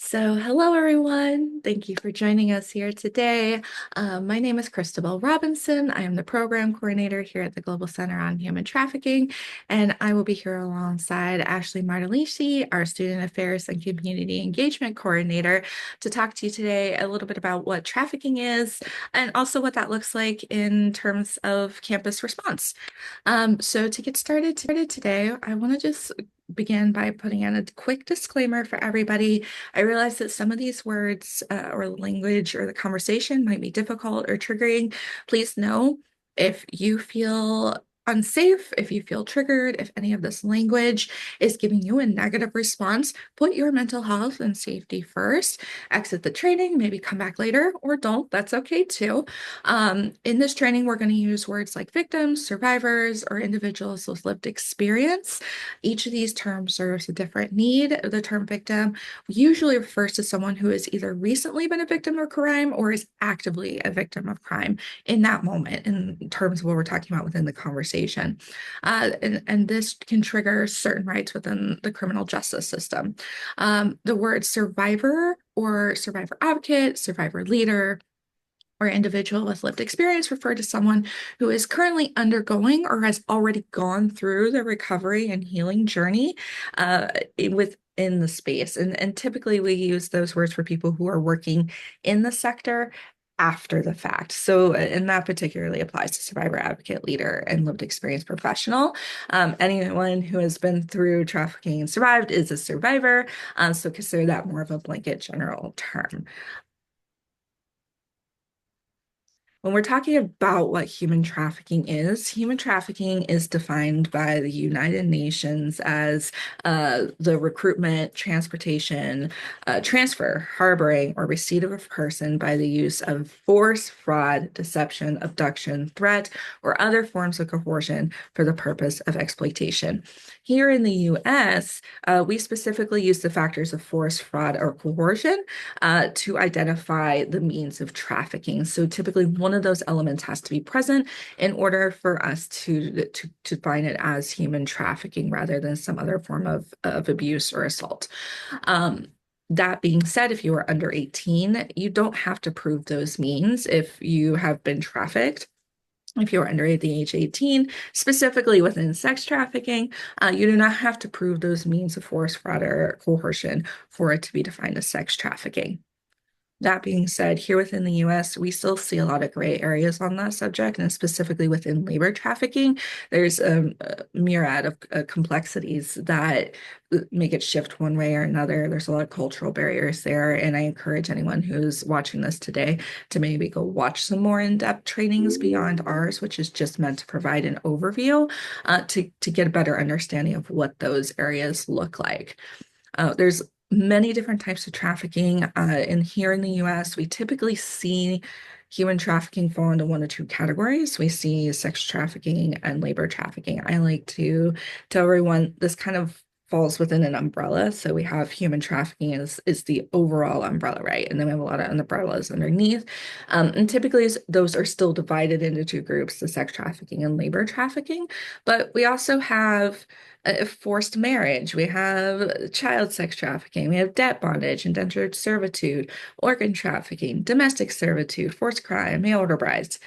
Hello everyone. Thank you for joining us here today. My name is Christabel Robinson. I am the program coordinator here at the Global Center on Human Trafficking, and I will be here alongside Ashley Martellisi, our Student Affairs and Community Engagement Coordinator, to talk to you today a little bit about what trafficking is and also what that looks like in terms of campus response. To get started today, I want to just begin by putting in a quick disclaimer for everybody. I realize that some of these words or language or the conversation might be difficult or triggering. Please know if you feel unsafe, if you feel triggered, if any of this language is giving you a negative response, put your mental health and safety first. Exit the training, maybe come back later or don't. That's okay too. In this training, we're going to use words like victims, survivors, or individuals with lived experience. Each of these terms serves a different need. The term victim usually refers to someone who has either recently been a victim of crime or is actively a victim of crime in that moment, in terms of what we're talking about within the conversation. And this can trigger certain rights within the criminal justice system. The word survivor or survivor advocate, survivor leader, or individual with lived experience refer to someone who is currently undergoing or has already gone through the recovery and healing journey within the space. And typically we use those words for people who are working in the sector after the fact. And that particularly applies to survivor advocate, leader, and lived experience professional. Anyone who has been through trafficking and survived is a survivor. So consider that more of a blanket general term. When we're talking about what human trafficking is defined by the United Nations as the recruitment, transportation, transfer, harboring, or receipt of a person by the use of force, fraud, deception, abduction, threat, or other forms of coercion for the purpose of exploitation. Here in the US, we specifically use the factors of force, fraud, or coercion to identify the means of trafficking. So typically one of those elements has to be present in order for us to define it as human trafficking rather than some other form of abuse or assault. That being said, if you are under 18, you don't have to prove those means if you have been trafficked. If you're under the age 18, specifically within sex trafficking, you do not have to prove those means of force, fraud, or coercion for it to be defined as sex trafficking. That being said, here within the US, we still see a lot of gray areas on that subject, and specifically within labor trafficking, there's a myriad of complexities that make it shift one way or another. There's a lot of cultural barriers there, and I encourage anyone who's watching this today to maybe go watch some more in-depth trainings beyond ours, which is just meant to provide an overview to get a better understanding of what those areas look like. There's many different types of trafficking. And here in the US, we typically see human trafficking fall into one of two categories. We see sex trafficking and labor trafficking. I like to tell everyone this kind of falls within an umbrella. So we have human trafficking is the overall umbrella, right? And then we have a lot of umbrellas underneath. And typically those are still divided into two groups, the sex trafficking and labor trafficking. But we also have forced marriage, we have child sex trafficking, we have debt bondage, indentured servitude, organ trafficking, domestic servitude, forced crime, mail order brides.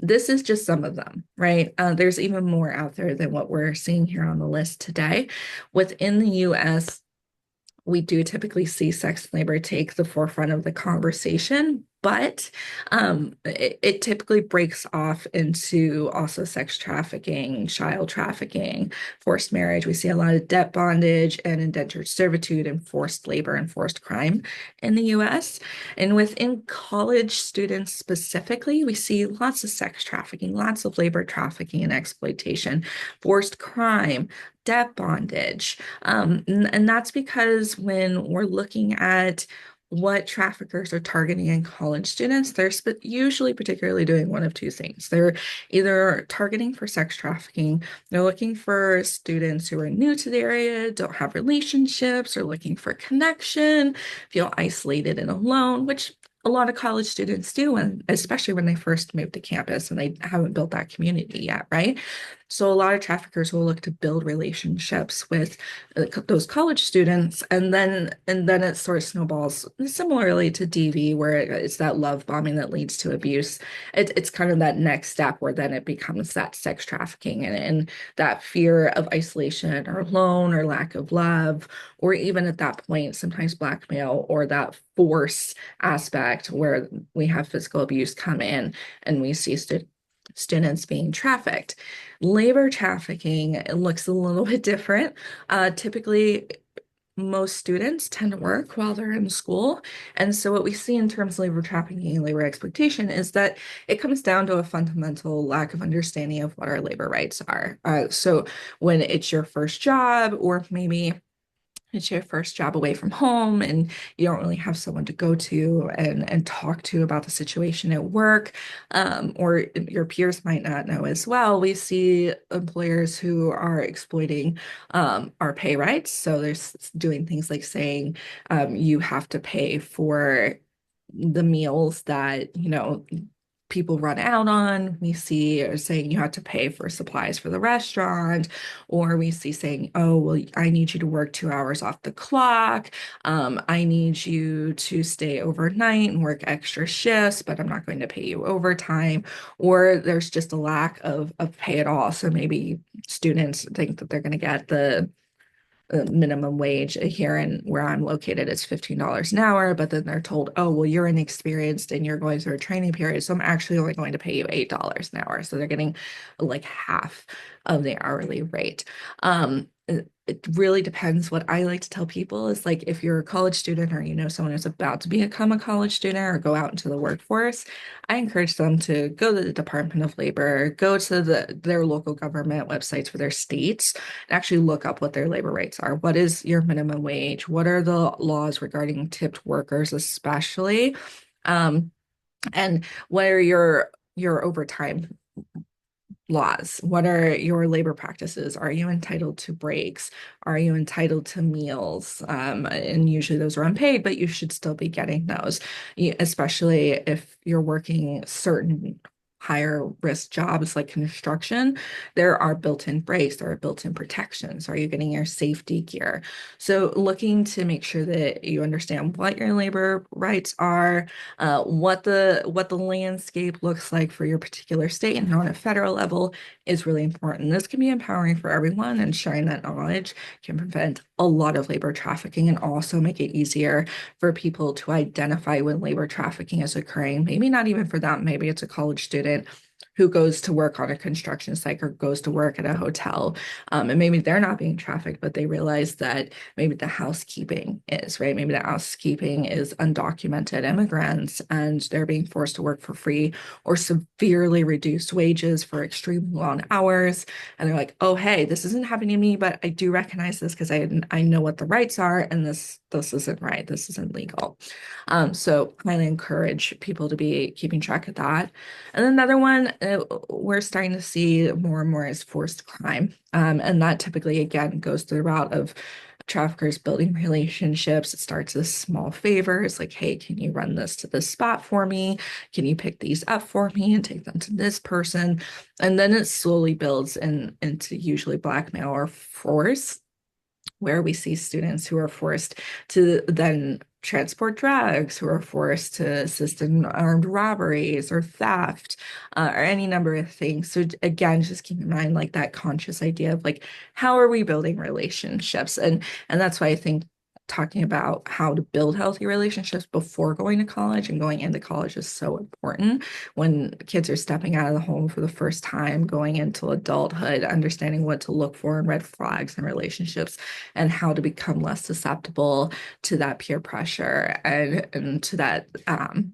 This is just some of them, right? There's even more out there than what we're seeing here on the list today. Within the US, we do typically see sex labor take the forefront of the conversation, but it typically breaks off into also sex trafficking, child trafficking, forced marriage. We see a lot of debt bondage and indentured servitude and forced labor and forced crime in the US. And within college students specifically, we see lots of sex trafficking, lots of labor trafficking and exploitation, forced crime, debt bondage. And that's because when we're looking at what traffickers are targeting in college students, they're usually particularly doing one of two things. They're either targeting for sex trafficking, they're looking for students who are new to the area, don't have relationships, or looking for connection, feel isolated and alone, which a lot of college students do, and especially when they first move to campus and they haven't built that community yet, right? So a lot of traffickers will look to build relationships with those college students, and then it sort of snowballs similarly to DV, where it's that love bombing that leads to abuse. It's kind of that next step where then it becomes that sex trafficking and that fear of isolation or alone or lack of love, or even at that point, sometimes blackmail or that force aspect where we have physical abuse come in and we see students being trafficked. Labor trafficking, it looks a little bit different. Typically, most students tend to work while they're in school. And so, what we see in terms of labor trafficking and labor exploitation is that it comes down to a fundamental lack of understanding of what our labor rights are. So, when it's your first job, or maybe it's your first job away from home and you don't really have someone to go to and talk to about the situation at work, or your peers might not know as well. We see employers who are exploiting our pay rights. So there's doing things like saying you have to pay for the meals that, people run out on. We see or saying you have to pay for supplies for the restaurant, or we see saying, oh, well, I need you to work 2 hours off the clock. I need you to stay overnight and work extra shifts, but I'm not going to pay you overtime. Or there's just a lack of pay at all. So maybe students think that they're going to get the minimum wage here and where I'm located is $15 an hour, but then they're told, oh, well, you're inexperienced and you're going through a training period, so I'm actually only going to pay you $8 an hour. So they're getting like half of the hourly rate. It really depends. What I like to tell people is like if you're a college student or you know someone who's about to become a college student or go out into the workforce, I encourage them to go to the Department of Labor, go to their local government websites for their states, and actually look up what their labor rights are. What is your minimum wage? What are the laws regarding tipped workers, especially? Um, and what are your overtime laws? What are your labor practices? Are you entitled to breaks? Are you entitled to meals? And usually those are unpaid, but you should still be getting those, especially if you're working certain higher risk jobs like construction. There are built-in breaks, there are built-in protections. Are you getting your safety gear? So looking to make sure that you understand what your labor rights are, what the landscape looks like for your particular state and on a federal level is really important. This can be empowering for everyone, and sharing that knowledge can prevent a lot of labor trafficking and also make it easier for people to identify when labor trafficking is occurring. Maybe not even for them, maybe it's a college student who goes to work on a construction site or goes to work at a hotel. And maybe they're not being trafficked, but they realize that maybe the housekeeping is, right? Maybe the housekeeping is undocumented immigrants and they're being forced to work for free or severely reduced wages for extremely long hours. And they're like, oh, hey, this isn't happening to me, but I do recognize this because I know what the rights are, and this isn't right. This isn't legal. So highly encourage people to be keeping track of that. And then another one we're starting to see more and more is forced crime. And that typically, again, goes through the route of traffickers building relationships. It starts as small favors like, hey, can you run this to this spot for me? Can you pick these up for me and take them to this person? And then it slowly builds into usually blackmail or force, where we see students who are forced to then transport drugs, who are forced to assist in armed robberies or theft, or any number of things. So again, just keep in mind like that conscious idea of like, how are we building relationships? And that's why I think talking about how to build healthy relationships before going to college and going into college is so important. When kids are stepping out of the home for the first time, going into adulthood, understanding what to look for in red flags in relationships and how to become less susceptible to that peer pressure and to that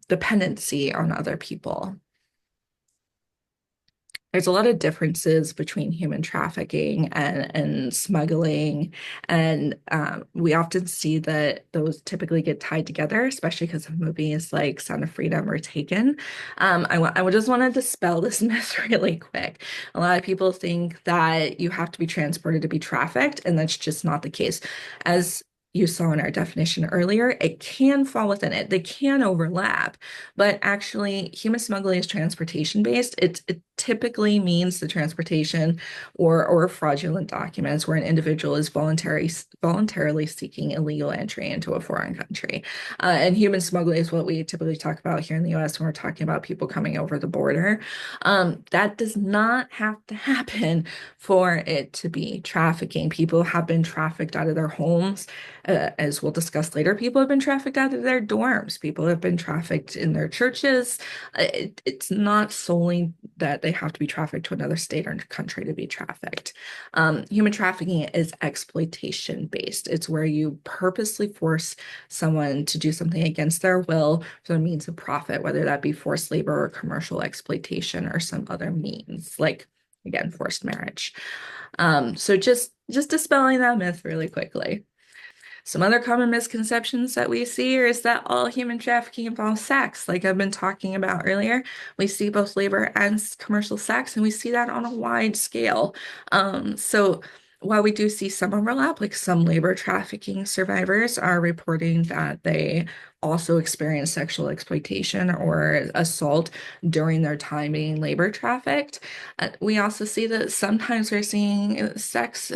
dependency on other people. There's a lot of differences between human trafficking and smuggling. And we often see that those typically get tied together, especially because of movies like Sound of Freedom or Taken. I just want to dispel this myth really quick. A lot of people think that you have to be transported to be trafficked, and that's just not the case. As you saw in our definition earlier, it can fall within it. They can overlap, but actually, human smuggling is transportation based. It typically means the transportation or fraudulent documents where an individual is voluntarily seeking illegal entry into a foreign country. And human smuggling is what we typically talk about here in the US when we're talking about people coming over the border. That does not have to happen for it to be trafficking. People have been trafficked out of their homes. As we'll discuss later, people have been trafficked out of their dorms. People have been trafficked in their churches. It's not solely that they have to be trafficked to another state or country to be trafficked. Human trafficking is exploitation based. It's where you purposely force someone to do something against their will for the means of profit, whether that be forced labor or commercial exploitation or some other means, like again, forced marriage. So just dispelling that myth really quickly. Some other common misconceptions that we see is that all human trafficking involves sex. Like I've been talking about earlier, we see both labor and commercial sex, and we see that on a wide scale. So while we do see some overlap, like some labor trafficking survivors are reporting that they also experience sexual exploitation or assault during their time being labor trafficked. We also see that sometimes we're seeing sex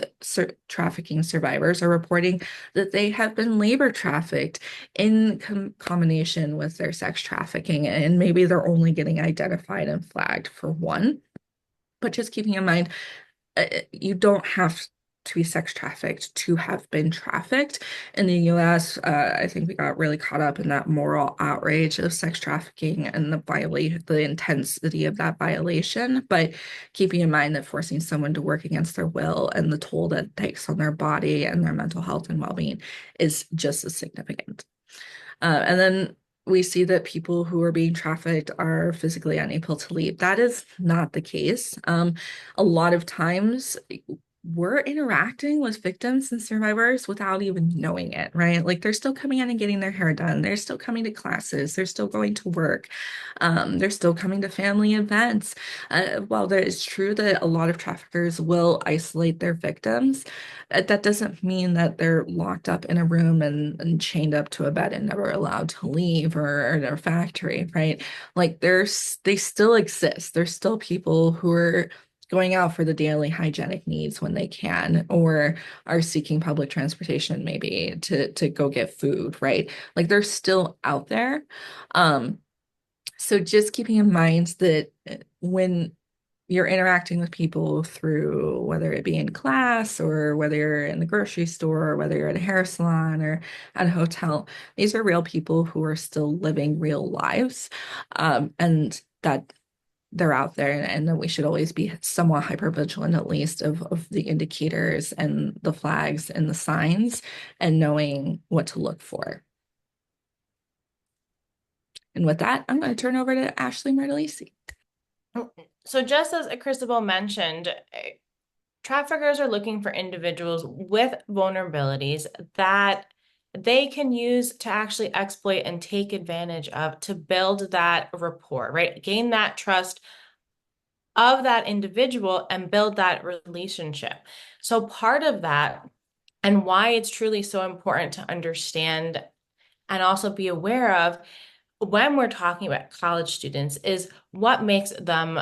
trafficking survivors are reporting that they have been labor trafficked in combination with their sex trafficking, and maybe they're only getting identified and flagged for one. But just keeping in mind, you don't have to be sex trafficked to have been trafficked. In the US, I think we got really caught up in that moral outrage of sex trafficking and the intensity of that violation. But keeping in mind that forcing someone to work against their will and the toll that it takes on their body and their mental health and well-being is just as significant. And then we see that people who are being trafficked are physically unable to leave. That is not the case. A lot of times we're interacting with victims and survivors without even knowing it, right? Like they're still coming in and getting their hair done. They're still coming to classes. They're still going to work. They're still coming to family events. While that is true that a lot of traffickers will isolate their victims, that doesn't mean that they're locked up in a room and chained up to a bed and never allowed to leave or in a factory, right? Like they still exist. There's still people who are going out for the daily hygienic needs when they can, or are seeking public transportation maybe to go get food, right? Like they're still out there. Um, so just keeping in mind that when you're interacting with people through whether it be in class or whether you're in the grocery store or whether you're at a hair salon or at a hotel, these are real people who are still living real lives. And that they're out there and that we should always be somewhat hyper vigilant at least of the indicators and the flags and the signs and knowing what to look for. And with that, I'm going to turn over to Ashley Martalisi. So just as Christabel mentioned, traffickers are looking for individuals with vulnerabilities that they can use to actually exploit and take advantage of to build that rapport, right? Gain that trust of that individual and build that relationship. So part of that and why it's truly so important to understand and also be aware of when we're talking about college students is what makes them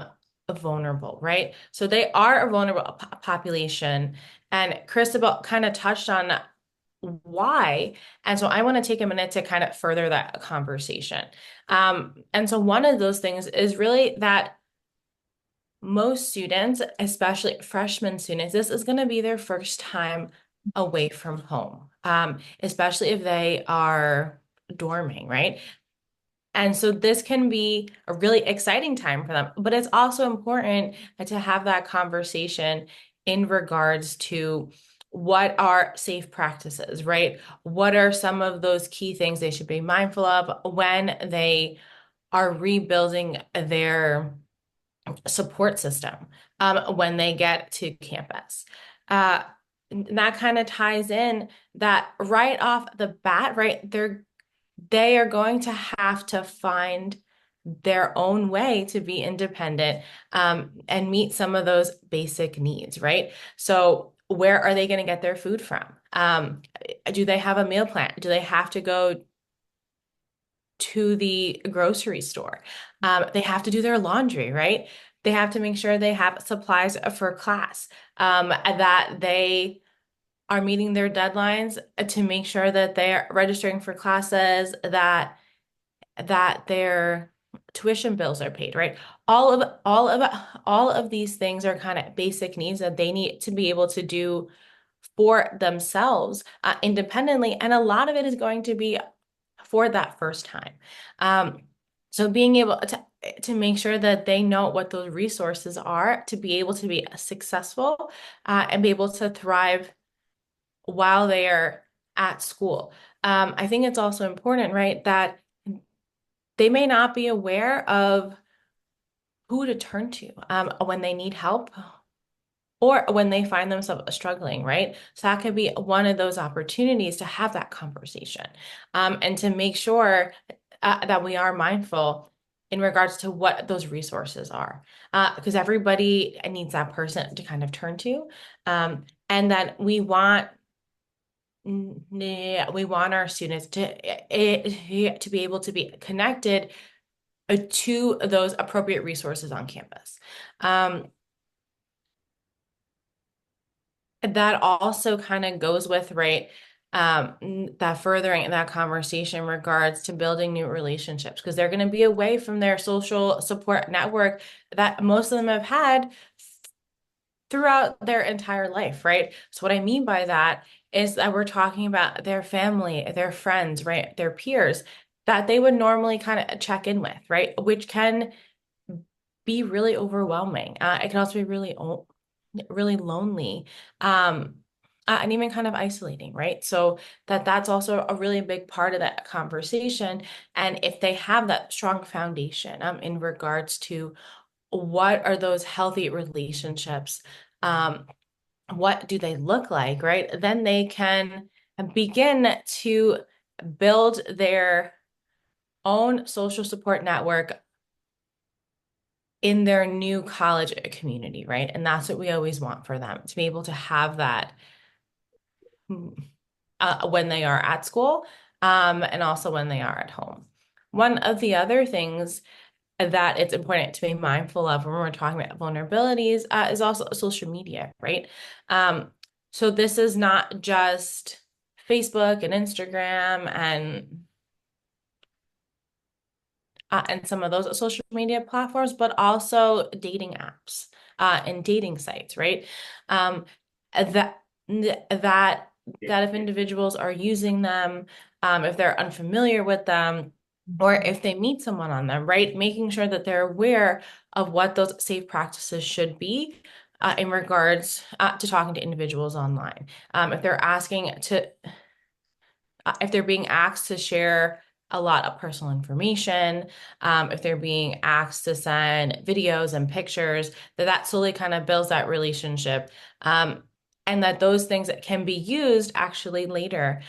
vulnerable, right? So they are a vulnerable population, and Christabel kind of touched on why. And so I want to take a minute to kind of further that conversation. And so one of those things is really that most students, especially freshman students, this is going to be their first time away from home, especially if they are dorming, right? And so this can be a really exciting time for them, but it's also important to have that conversation in regards to what are safe practices, right? What are some of those key things they should be mindful of when they are rebuilding their support system when they get to campus? Uh, that kind of ties in that right off the bat, right? They are going to have to find their own way to be independent and meet some of those basic needs, right? So Where are they going to get their food from? Do they have a meal plan? Do they have to go to the grocery store? They have to do their laundry, right? They have to make sure they have supplies for class, that they are meeting their deadlines to make sure that they're registering for classes, that their tuition bills are paid, right? All of these things are kind of basic needs that they need to be able to do for themselves, independently, and a lot of it is going to be for that first time. Um, so being able to make sure that they know what those resources are to be able to be successful, and be able to thrive while they are at school. I think it's also important, right, that they may not be aware of who to turn to, when they need help or when they find themselves struggling, right? So that could be one of those opportunities to have that conversation, and to make sure that we are mindful in regards to what those resources are, because everybody needs that person to kind of turn to, and that we want our students to be able to be connected to those appropriate resources on campus. Um, that also kind of goes with, right, that furthering that conversation in regards to building new relationships, because they're going to be away from their social support network that most of them have had throughout their entire life, right? So what I mean by that is that we're talking about their family, their friends, right, their peers that they would normally kind of check in with, right, which can be really overwhelming. It can also be really lonely, and even kind of isolating, right? So that's also a really big part of that conversation. And if they have that strong foundation, in regards to what are those healthy relationships, um, what do they look like, right? Then they can begin to build their own social support network in their new college community, right? And that's what we always want for them to be able to have that, when they are at school, and also when they are at home. One of the other things that it's important to be mindful of when we're talking about vulnerabilities, is also social media, right? Um, so this is not just Facebook and Instagram and some of those social media platforms, but also dating apps, and dating sites, right? Um, that that that if individuals are using them, if they're unfamiliar with them, or if they meet someone on them, right, making sure that they're aware of what those safe practices should be, in regards, to talking to individuals online. If they're being asked to share a lot of personal information, if they're being asked to send videos and pictures, that solely kind of builds that relationship, and that those things that can be used actually later,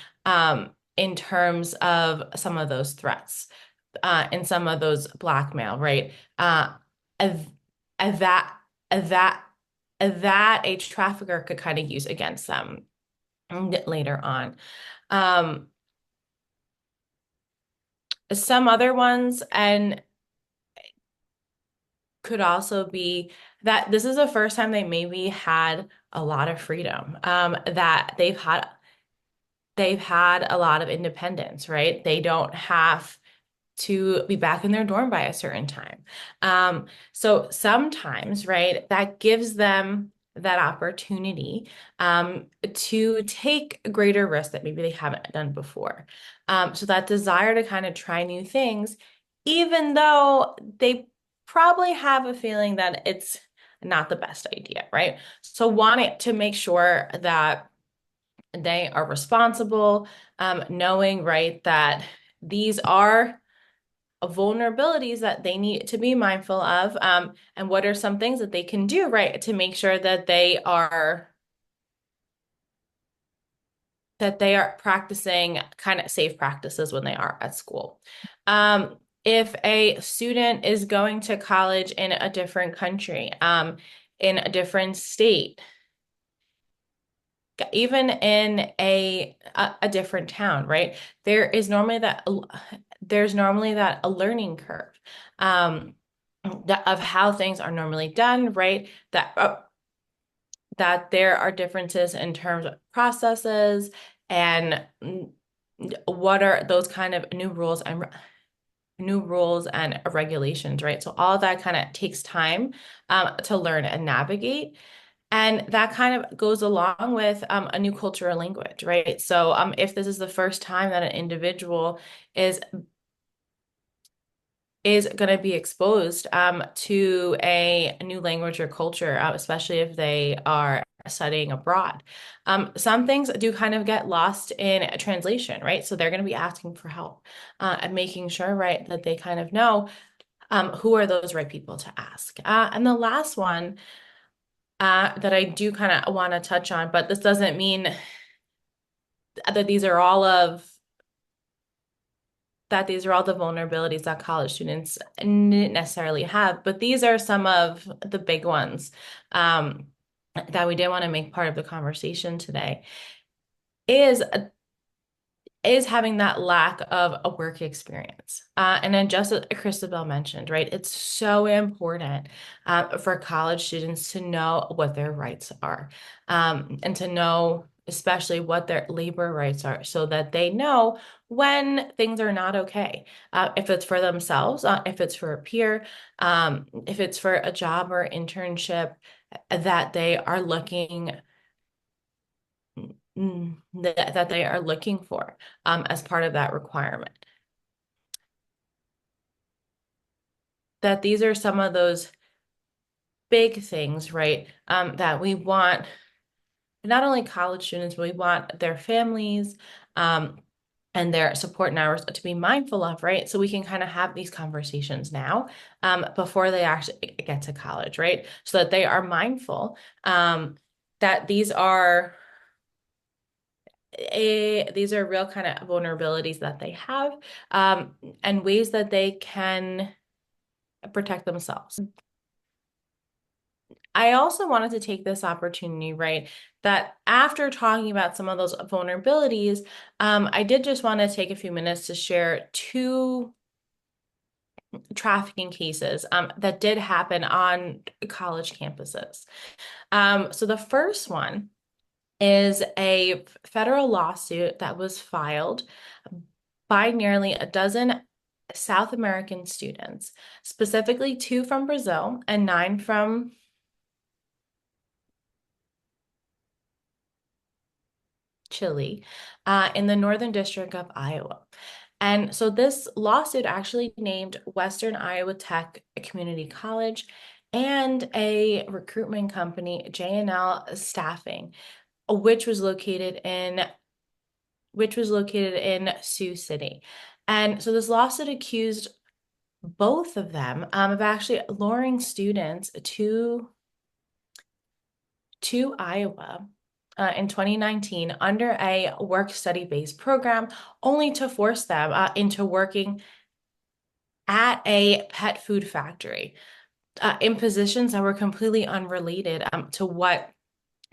in terms of some of those threats, and some of those blackmail, right? And, and that that that a trafficker could kind of use against them later on. Um, some other ones, and could also be that this is the first time they maybe had a lot of freedom, that they've had a lot of independence, right? They don't have to be back in their dorm by a certain time. So sometimes, right, that gives them that opportunity, to take greater risks that maybe they haven't done before. So that desire to kind of try new things, even though they probably have a feeling that it's not the best idea, right? So wanting to make sure that they are responsible, knowing, right, that these are vulnerabilities that they need to be mindful of, and what are some things that they can do, right, to make sure that they are practicing kind of safe practices when they are at school. If a student is going to college in a different country, in a different state, even in a different town, right? There is normally that there's normally that a learning curve um of how things are normally done, right? That there are differences in terms of processes and what are those kind of new rules and regulations, right? So all of that kind of takes time to learn and navigate. And that kind of goes along with a new culture or language, right? So if this is the first time that an individual is is going to be exposed to a new language or culture, especially if they are studying abroad. Some things do kind of get lost in translation, right? So they're going to be asking for help and making sure, right, that they kind of know who are those right people to ask. And the last one that I do kind of want to touch on, but this doesn't mean that these are all the vulnerabilities that college students necessarily have, but these are some of the big ones that we did want to make part of the conversation today. Is is having that lack of a work experience. And then just as Christabel mentioned, right, it's so important for college students to know what their rights are and to know especially what their labor rights are so that they know when things are not okay. If it's for themselves, if it's for a peer, if it's for a job or internship, that they are looking that they are looking for as part of that requirement. That these are some of those big things, right? That we want not only college students, but we want their families and their support networks to be mindful of, right? So we can kind of have these conversations now before they actually get to college, right? So that they are mindful that these are real kind of vulnerabilities that they have and ways that they can protect themselves. I also wanted to take this opportunity, right, that after talking about some of those vulnerabilities, I did just want to take a few minutes to share two trafficking cases that did happen on college campuses. So the first one is a federal lawsuit that was filed by nearly a dozen South American students, specifically two from Brazil and nine from Chile, in the Northern District of Iowa. And so this lawsuit actually named Western Iowa Tech Community College and a recruitment company, J&L Staffing, which was located in Sioux City. And so this lawsuit accused both of them of actually luring students to Iowa in 2019 under a work study based program, only to force them into working at a pet food factory in positions that were completely unrelated to what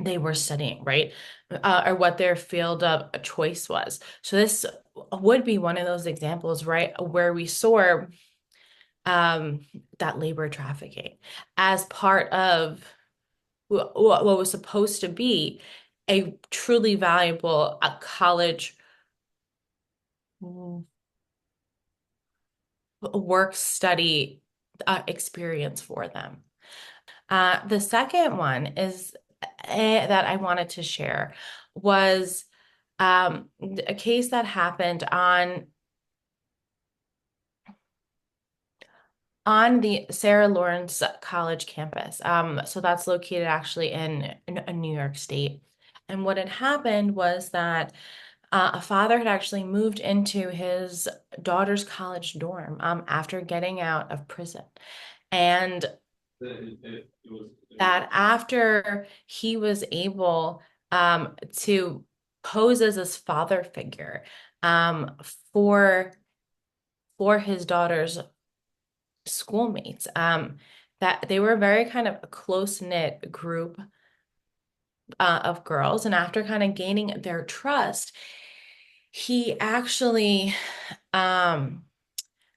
they were studying, right? Or what their field of choice was. So this would be one of those examples, right, where we saw um, that labor trafficking as part of what was supposed to be a truly valuable college work study experience for them. The second one is that I wanted to share was a case that happened on the Sarah Lawrence College campus. So that's located actually in New York State. And what had happened was that a father had actually moved into his daughter's college dorm after getting out of prison. And that after he was able to pose as his father figure um, for his daughter's schoolmates, that they were a very kind of close-knit group of girls. And after kind of gaining their trust, he actually um,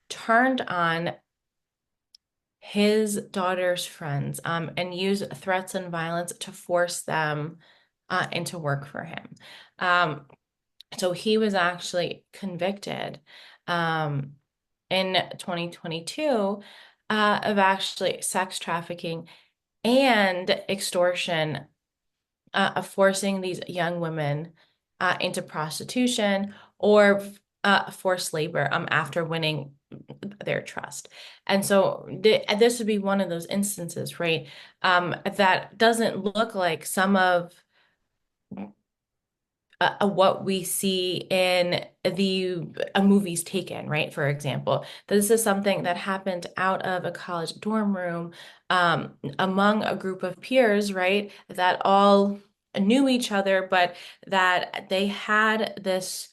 turned on his daughter's friends and used threats and violence to force them into work for him. Um, so he was actually convicted um, in 2022 of actually sex trafficking and extortion, of forcing these young women into prostitution or forced labor after winning their trust. And so this would be one of those instances, right? That doesn't look like some of what we see in the movies Taken, right? For example, this is something that happened out of a college dorm room among a group of peers, right? That all knew each other, but that they had this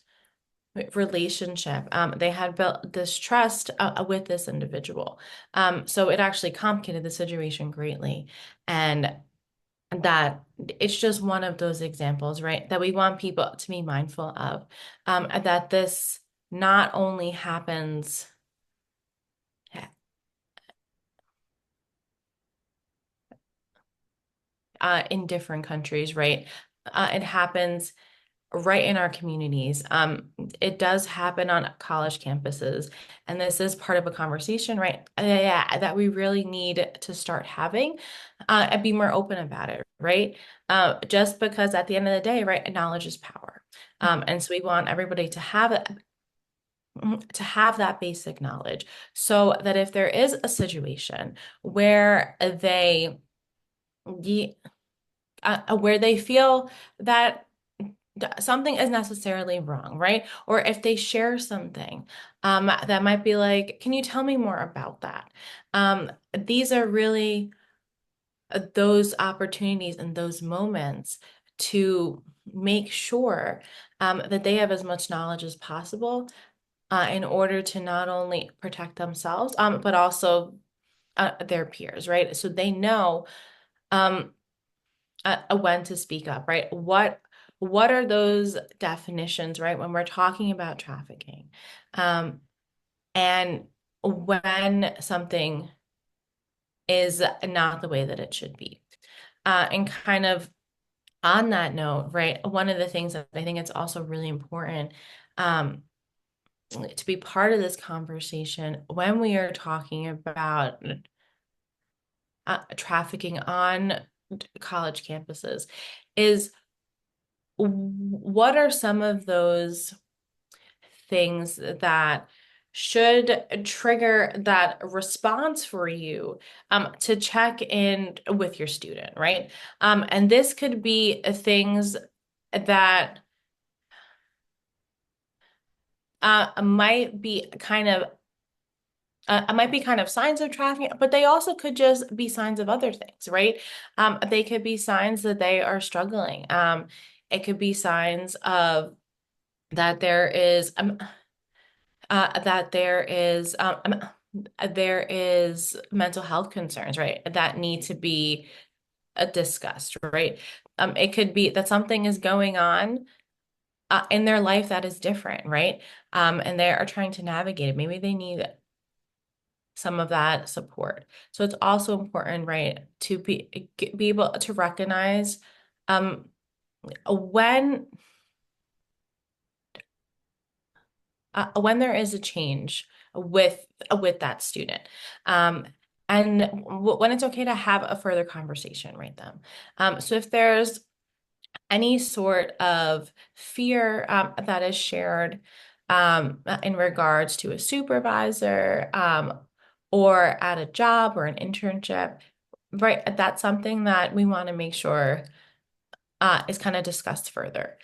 relationship. They had built this trust with this individual. So it actually complicated the situation greatly. And that it's just one of those examples, right? That we want people to be mindful of, that this not only happens in different countries, right? It happens right in our communities. It does happen on college campuses, and this is part of a conversation, right? Yeah, that we really need to start having and be more open about it, right? Just because at the end of the day, right, knowledge is power. And so we want everybody to have that basic knowledge so that if there is a situation where ye- where they feel that something is necessarily wrong, right? Or if they share something that might be like, can you tell me more about that? These are really those opportunities and those moments to make sure that they have as much knowledge as possible in order to not only protect themselves, but also their peers, right? So they know um, when to speak up, right? What are those definitions, right? When we're talking about trafficking, um, and when something is not the way that it should be. And kind of on that note, right, one of the things that I think it's also really important um, to be part of this conversation when we are talking about trafficking on college campuses is what are some of those things that should trigger that response for you to check in with your student, right? And this could be things that might be kind of might be kind of signs of trafficking, but they also could just be signs of other things, right? They could be signs that they are struggling. It could be signs of that there is mental health concerns, right? That need to be discussed, right? It could be that something is going on in their life that is different, right? And they are trying to navigate it. Maybe they need some of that support. So it's also important, right, to be able to recognize um, when when there is a change with that student. Um, and when it's okay to have a further conversation, right, them. So if there's any sort of fear that is shared in regards to a supervisor or at a job or an internship, right? That's something that we want to make sure is kind of discussed further.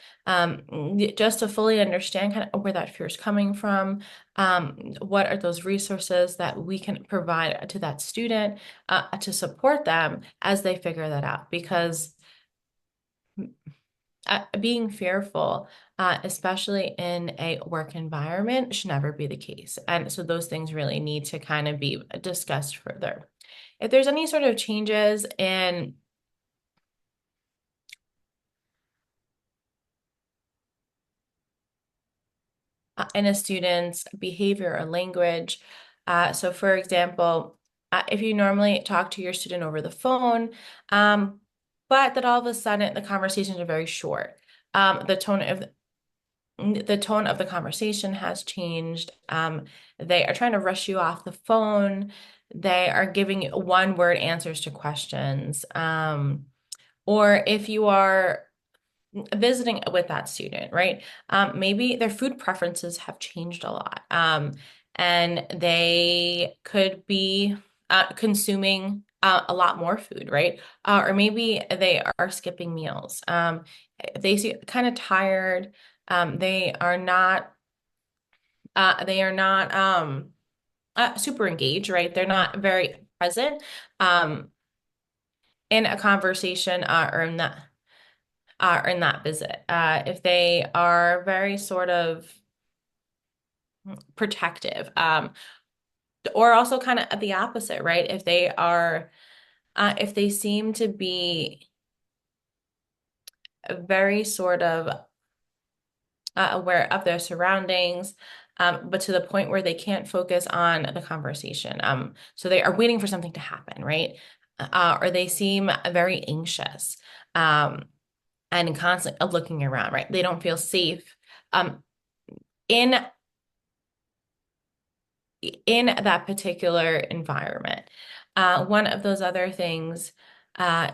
Just to fully understand kind of where that fear is coming from, what are those resources that we can provide to that student to support them as they figure that out. Because being fearful, especially in a work environment, should never be the case. And so those things really need to kind of be discussed further. If there's any sort of changes in in a student's behavior or language. So, for example, if you normally talk to your student over the phone, but that all of a sudden the conversations are very short, the tone of the conversation has changed. They are trying to rush you off the phone. They are giving one word answers to questions. Or if you are visiting with that student, right? Maybe their food preferences have changed a lot. And they could be consuming a lot more food, right? Or maybe they are skipping meals. They seem kind of tired. They are not super engaged, right? They're not very present in a conversation or in that visit. If they are very sort of protective, or also kind of the opposite, right? If they seem to be very sort of aware of their surroundings, but to the point where they can't focus on the conversation. So they are waiting for something to happen, right? Or they seem very anxious, and constantly looking around, right? They don't feel safe. In in that particular environment. One of those other things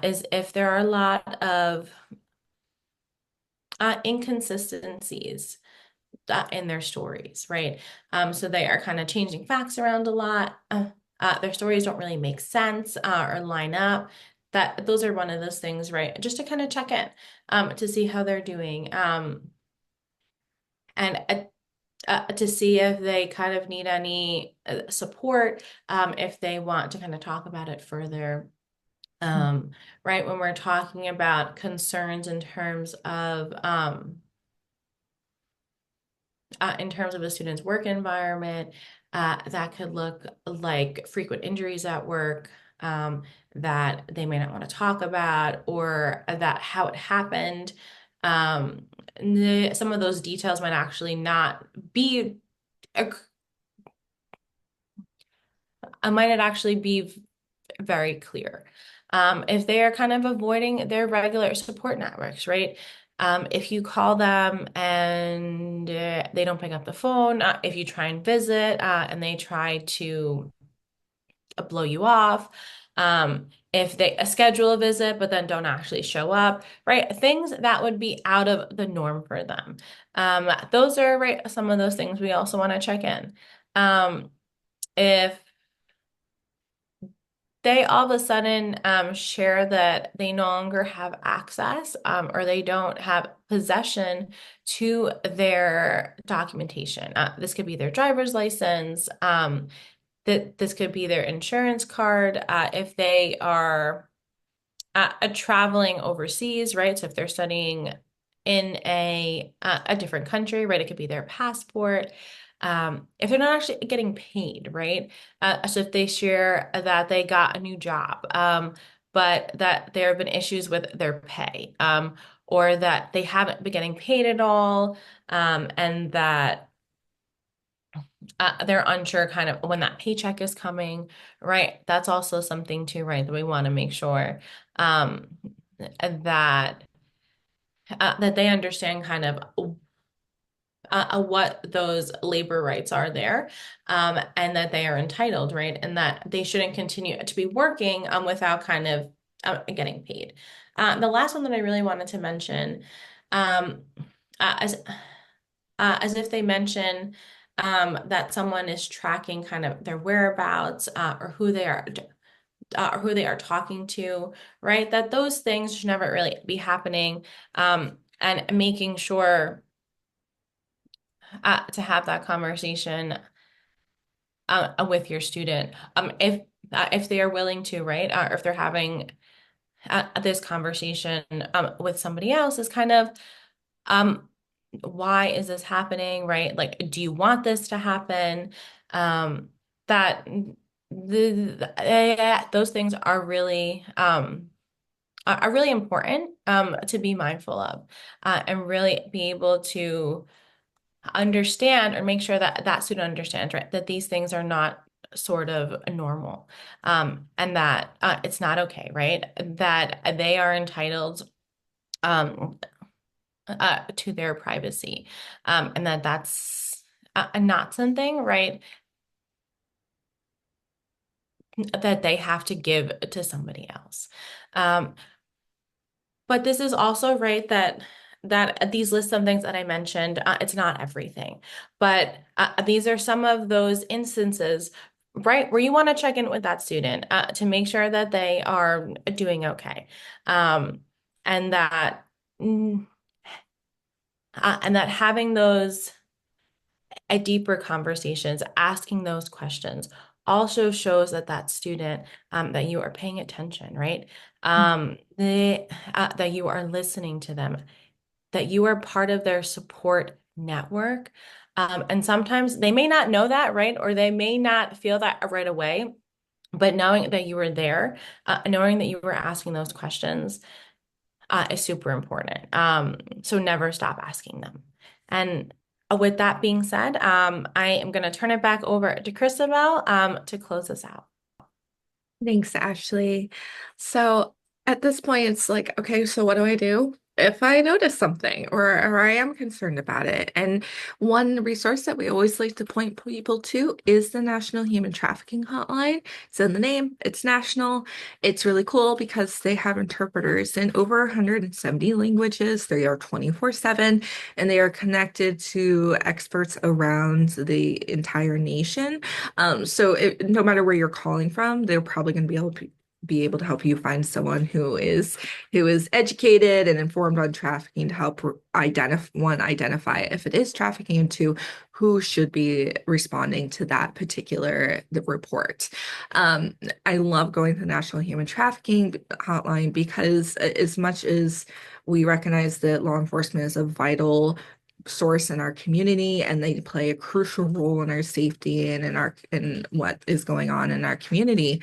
is if there are a lot of inconsistencies in their stories, right? So they are kind of changing facts around a lot. Their stories don't really make sense or line up. Those are one of those things, right? Just to kind of check in to see how they're doing. And to see if they kind of need any support, if they want to kind of talk about it further. Right, when we're talking about concerns in terms of a student's work environment, that could look like frequent injuries at work, that they may not want to talk about, or that how it happened. Um, some of those details might actually not be might it actually be very clear. If they are kind of avoiding their regular support networks, right? If you call them and they don't pick up the phone, if you try and visit and they try to blow you off, if they schedule a visit but then don't actually show up, right? Things that would be out of the norm for them. Those are right some of those things we also want to check in. If they all of a sudden share that they no longer have access, or they don't have possession to their documentation. This could be their driver's license, that this could be their insurance card, if they are traveling overseas, right? So if they're studying in a different country, right? It could be their passport. If they're not actually getting paid, right? So if they share that they got a new job, but that there have been issues with their pay, or that they haven't been getting paid at all, and that they're unsure kind of when that paycheck is coming, right? That's also something too, right? That we want to make sure um, that that they understand kind of what those labor rights are there, and that they are entitled, right? And that they shouldn't continue to be working without kind of getting paid. The last one that I really wanted to mention, um, as as if they mention that someone is tracking kind of their whereabouts, or who they are talking to, right? That those things should never really be happening, and making sure to have that conversation with your student, if they are willing to, right? Or if they're having this conversation with somebody else, is kind of um, why is this happening, right? Like, do you want this to happen? That those things are really important to be mindful of, and really be able to understand or make sure that that student understands, right, that these things are not sort of normal, and that it's not okay, right? That they are entitled um, to their privacy, and that that's not something, right, that they have to give to somebody else. Um, but this is also right that these lists of things that I mentioned, it's not everything, but these are some of those instances, right, where you want to check in with that student to make sure that they are doing okay, um, and that mm, and that having those deeper conversations, asking those questions also shows that that student that you are paying attention, right? That you are listening to them, that you are part of their support network. And sometimes they may not know that, right? Or they may not feel that right away. But knowing that you were there, knowing that you were asking those questions is super important. So never stop asking them. And with that being said, I am going to turn it back over to Christabel to close us out. Thanks, Ashley. So at this point, it's like, okay, so what do I do if I notice something or I am concerned about it? And one resource that we always like to point people to is the National Human Trafficking Hotline. It's in the name, it's national. It's really cool because they have interpreters in over 170 languages. They are 24/7 and they are connected to experts around the entire nation. No matter where you're calling from, they're probably going to be able to help you find someone who is educated and informed on trafficking to help identify if it is trafficking, and two, who should be responding to that particular the report. Um, I love going to the National Human Trafficking Hotline because as much as we recognize that law enforcement is a vital source in our community and they play a crucial role in our safety and in what is going on in our community.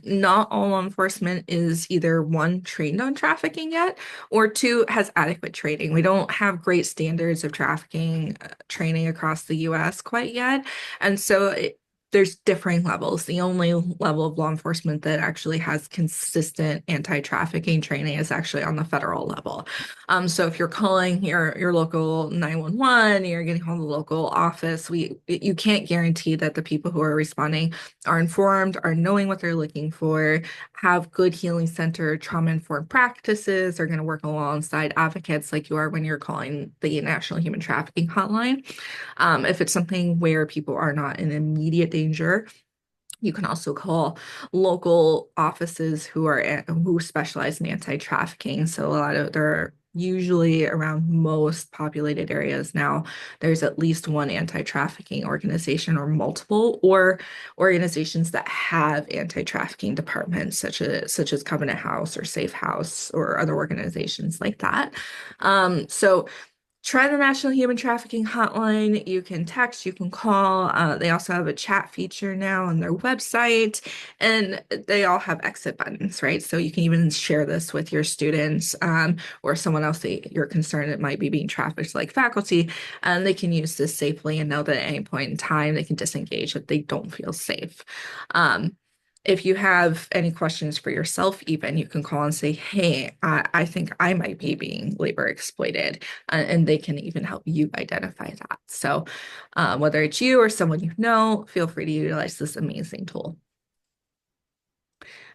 Not all law enforcement is either one, trained on trafficking yet, or two, has adequate training. We don't have great standards of trafficking training across the US quite yet. And so there's differing levels. The only level of law enforcement that actually has consistent anti-trafficking training is actually on the federal level. So if you're calling your local 911, you're getting home the local office, you can't guarantee that the people who are responding are informed, are knowing what they're looking for, have good healing center, trauma-informed practices, are going to work alongside advocates like you are when you're calling the National Human Trafficking Hotline. If it's something where people are not in immediate danger, you can also call local offices who specialize in anti-trafficking. So a lot of they're usually around most populated areas now. There's at least one anti-trafficking organization or multiple, or organizations that have anti-trafficking departments, such as Covenant House or Safe House or other organizations like that. So try the National Human Trafficking Hotline. You can text, you can call. They also have a chat feature now on their website, and they all have exit buttons, right? So you can even share this with your students or someone else that you're concerned it might be being trafficked, like faculty, and they can use this safely and know that at any point in time they can disengage if they don't feel safe. Um, if you have any questions for yourself, even you can call and say, hey, I think I might be being labor exploited, and they can even help you identify that. So, whether it's you or someone you know, feel free to utilize this amazing tool.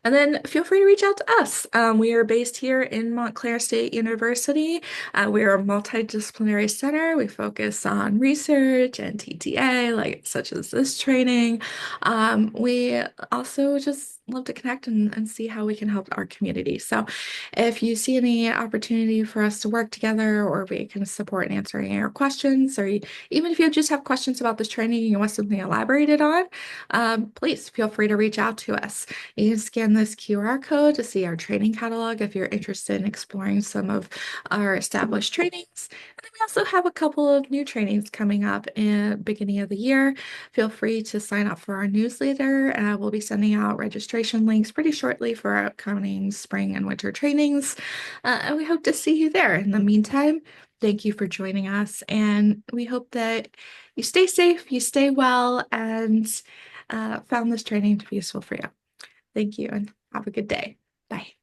And then feel free to reach out to us. We are based here in Montclair State University. We are a multidisciplinary center. We focus on research and TTA, like such as this training. We also just love to connect and see how we can help our community. So if you see any opportunity for us to work together or we can support in answering your questions, or even if you just have questions about this training and you want something elaborated on, please feel free to reach out to us. You can scan this QR code to see our training catalog if you're interested in exploring some of our established trainings. And then we also have a couple of new trainings coming up in the beginning of the year. Feel free to sign up for our newsletter. We'll be sending out registration links pretty shortly for our upcoming spring and winter trainings. And we hope to see you there. In the meantime, Thank you for joining us, and we hope that you stay safe, you stay well, and found this training to be useful for you. Thank you, and have a good day. Bye.